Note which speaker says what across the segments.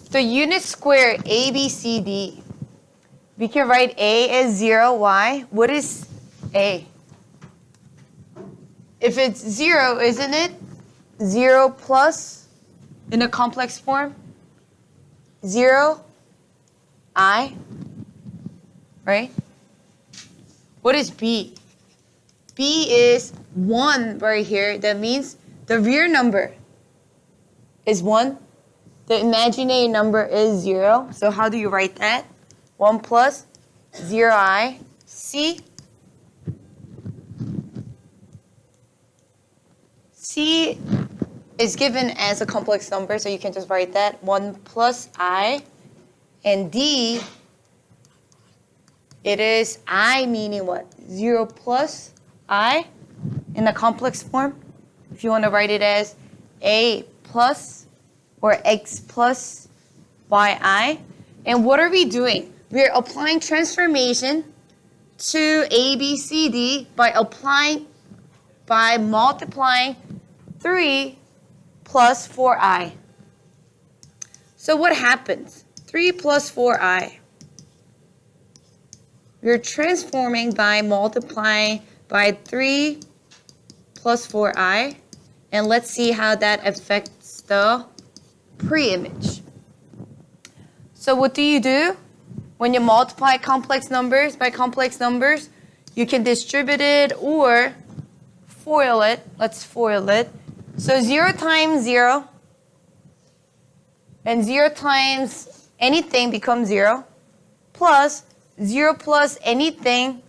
Speaker 1: the unit square A, B, C, D. We can write A as 0. Why? What is A? If it's 0, isn't it 0 plus in a complex form? 0, I, right? What is B? B is 1 right here. That means the real number is 1. The imaginary number is 0. So how do you write that? 1 plus 0i. C. C is given as a complex number, so you can just write that. 1 plus I. And D, it is I meaning what? 0 plus I in the complex form. If you want to write it as A plus or X plus YI. And what are we doing? We're applying transformation to A, B, C, D by multiplying 3 plus 4i. So what happens? 3 plus 4i. We're transforming by multiplying by 3 plus 4i. And let's see how that affects the pre-image. So what do? When you multiply complex numbers by complex numbers, you can distribute it or FOIL it. Let's FOIL it. So 0 times 0 and 0 times anything becomes 0 plus 0 plus anything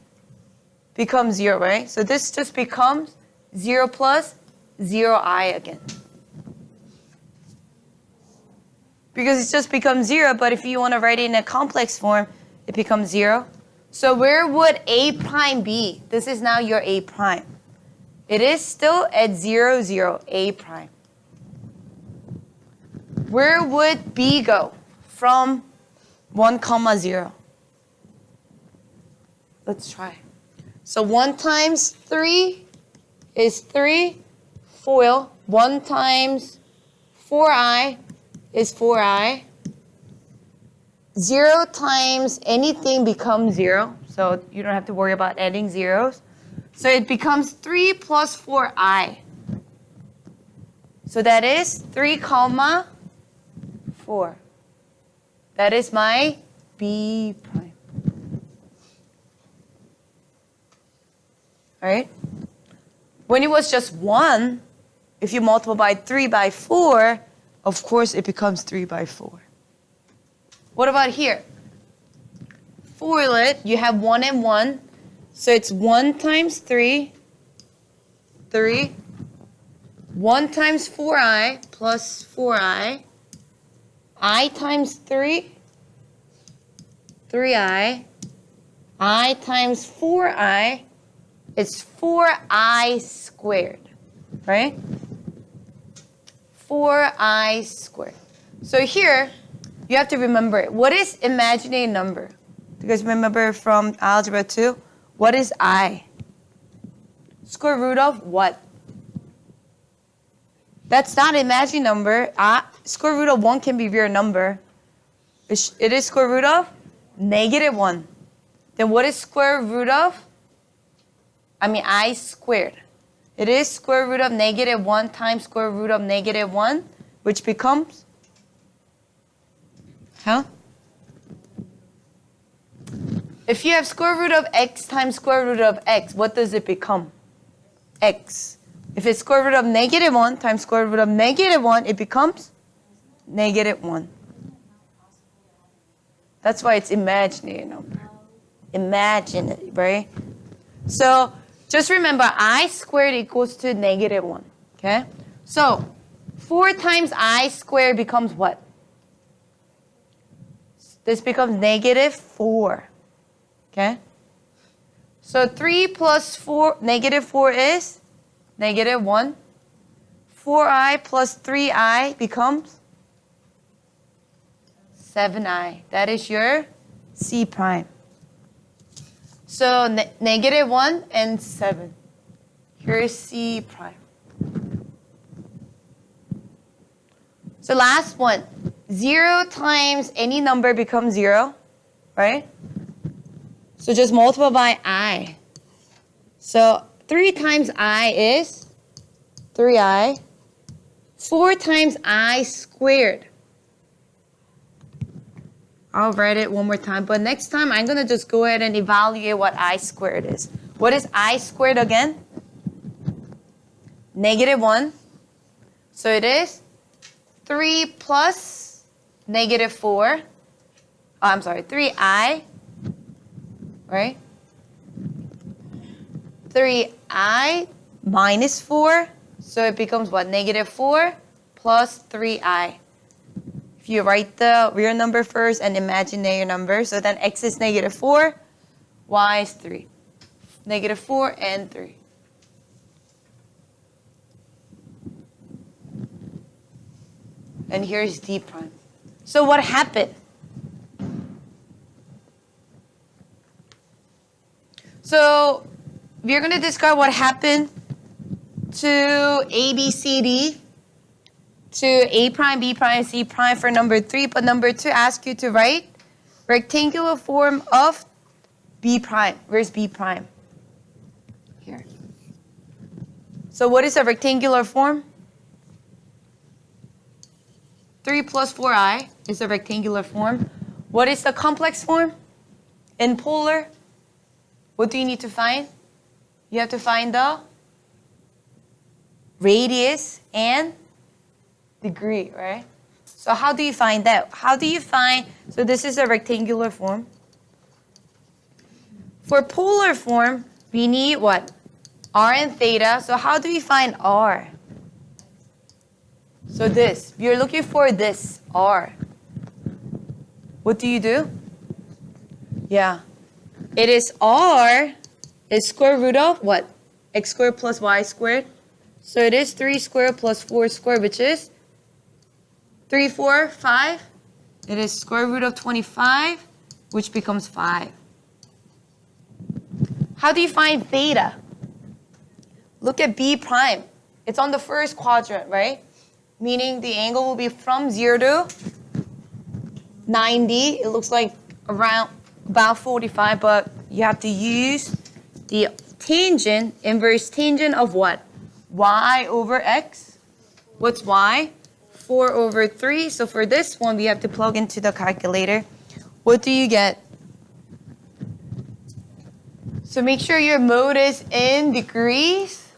Speaker 1: becomes 0, right? So this just becomes 0 plus 0i again. Because it just becomes 0, but if you want to write it in a complex form, it becomes 0. So where would A prime be? This is now your A prime. It is still at 0, 0, A prime. Where would B go from 1, 0? Let's try. So 1 times 3 is 3. FOIL. 1 times 4i is 4i. 0 times anything becomes 0. So you don't have to worry about adding zeros. So it becomes 3 plus 4i. So that is 3, 4. That is my B prime. All right? When it was just 1, if you multiply 3 by 4, of course it becomes 3 by 4. What about here? FOIL it. You have 1 and 1. So it's 1 times 3, 3. 1 times 4i plus 4i. I times 3, 3i. I times 4i, it's 4i squared, right? 4i squared. So here, you have to remember, what is imaginary number? Because remember from algebra 2, what is I? Square root of what? That's not imaginary number. Square root of 1 can be real number. It is square root of -1. Then what is square root of? I squared. It is square root of -1 times square root of -1, which becomes, If you have square root of x times square root of x, what does it become? X. If it's square root of -1 times square root of -1, it becomes -1. That's why it's imaginary number. Imaginary, right? So just remember, I squared equals to -1. Okay? So 4 times I squared becomes what? This becomes -4. Okay? So 3 plus 4, -4 is -1. 4i plus 3i becomes 7i. That is your C prime. So -1 and 7. Here's C prime. So last one. 0 times any number becomes 0, right? So just multiply by I. So 3 times I is 3I. 4 times I squared. I'll write it one more time, but next time I'm going to just go ahead and evaluate what I squared is. What is I squared again? -1. So it is 3 plus -4. Oh, I'm sorry, 3I, right? 3I minus 4. So it becomes what? -4 plus 3I. If you write the real number first and imaginary number, so then x is -4, y is 3. -4 and 3. And here's d prime. So what happened? So we're going to describe what happened to A, B, C, D, to A prime, B prime, C prime for number 3, but number 2 asks you to write rectangular form of B prime. Where's B prime? Here. So what is a rectangular form? 3 plus 4i is a rectangular form. What is the complex form? In polar, what do you need to find? You have to find the radius and degree, right? So how do you find that? How do you find, so this is a rectangular form. For polar form, we need what? R and theta. So how do we find R? So this, you're looking for this, R. What do you do? Yeah. It is R is square root of what? X squared plus y squared. So it is 3 squared plus 4 squared, which is 3, 4, 5. It is square root of 25, which becomes 5. How do you find theta? Look at B prime. It's on the first quadrant, right? Meaning the angle will be from 0 to 90. It looks like around about 45, but you have to use the tangent, inverse tangent of what? Y over x. What's y? 4 over 3. So for this one, we have to plug into the calculator. What do you get? So make sure your mode is in degrees.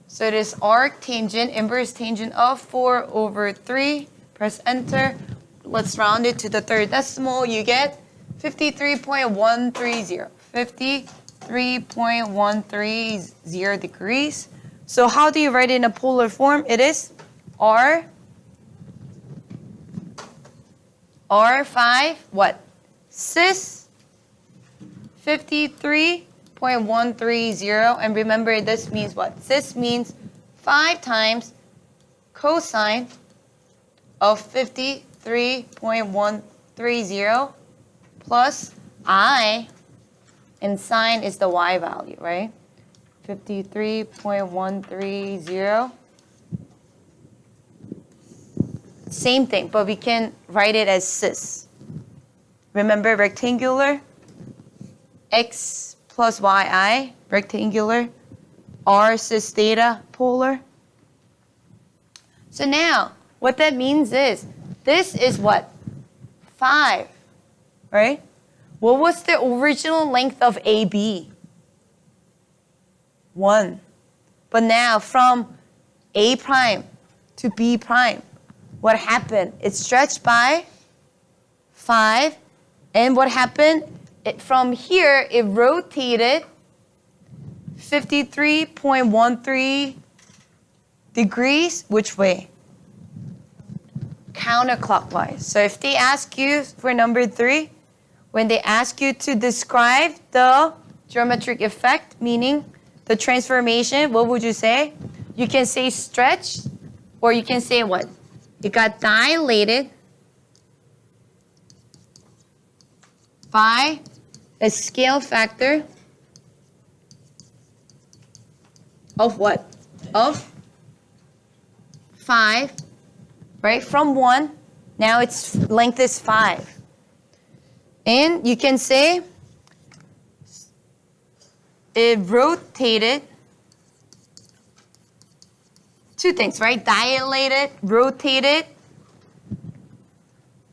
Speaker 1: So it is arc tangent, inverse tangent of 4 over 3. Press enter. Let's round it to the third decimal. You get 53.130. 53.130 degrees. So how do you write it in a polar form? It is R 5, what? Cis 53.130. And remember, this means what? Cis means 5 times cosine of 53.130 plus I, and sine is the y value, right? 53.130. Same thing, but we can write it as cis. Remember, rectangular, x plus yi, rectangular, r cis theta, polar. So now, what that means is, this is what? 5, right? What was the original length of AB? 1. But now, from A prime to B prime, what happened? It stretched by 5. And what happened? From here, it rotated 53.13 degrees. Which way? Counterclockwise. So if they ask you for number 3, when they ask you to describe the geometric effect, meaning the transformation, what would you say? You can say stretch, or you can say what? It got dilated by a scale factor of what? Of 5, right? From 1, now its length is 5. And you can say it rotated, two things, right? Dilated, rotated.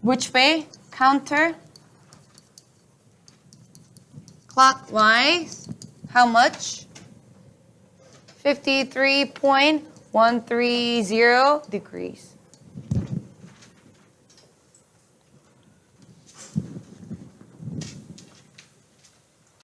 Speaker 1: Which way? Counter. Clockwise. How much? 53.130 degrees.